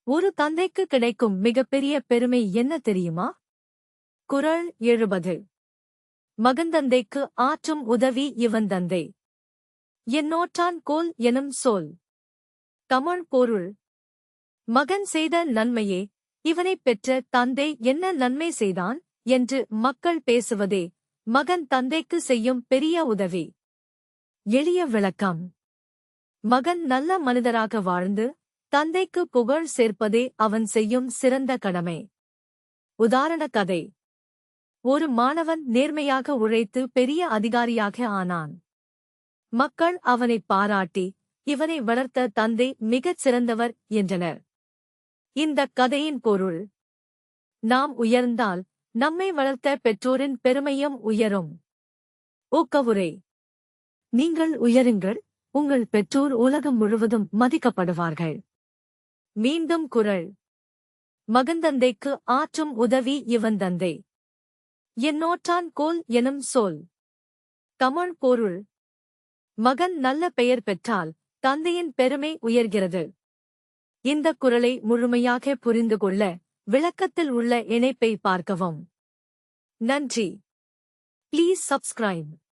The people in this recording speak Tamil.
ஒரு தந்தைக்கு கிடைக்கும் மிகப்பெரிய பெருமை என்ன தெரியுமா? குறள் 70. மகன் தந்தைக்கு ஆற்றும் உதவி இவன் தந்தை என்னோற்றான் கோல் எனும் சொல். தமிழ் பொருள்: மகன் செய்த நன்மையே இவனைப் பெற்ற தந்தை என்ன நன்மை செய்தான் என்று மக்கள் பேசுவதே மகன் தந்தைக்கு செய்யும் பெரிய உதவி. எளிய விளக்கம்: மகன் நல்ல மனிதராக வாழ்ந்து தந்தைக்கு புகழ் சேர்ப்பதே அவன் செய்யும் சிறந்த கடமை. உதாரண கதை: ஒரு மாணவன் நேர்மையாக உழைத்து பெரிய அதிகாரியாக ஆனான். மக்கள் அவனைப் பாராட்டி இவனை வளர்த்த தந்தை மிகச் சிறந்தவர் என்றனர். இந்தக் கதையின் பொருள்: நாம் உயர்ந்தால் நம்மை வளர்த்த பெற்றோரின் பெருமையும் உயரும். ஊக்கவுரை: நீங்கள் உயருங்கள், உங்கள் பெற்றோர் உலகம் முழுவதும் மதிக்கப்படுவார்கள். மீண்டும் குறள்: மகன் தந்தைக்கு ஆற்றும் உதவி இவன் தந்தை என்னோற்றான் கோல் எனும் சொல். தமிழ் பொருள்: மகன் நல்ல பெயர் பெற்றால் தந்தையின் பெருமை உயர்கிறது. இந்தக் குறளை முழுமையாக புரிந்து கொள்ள விளக்கத்தில் உள்ள இணைப்பை பார்க்கவும். நன்றி. Please subscribe.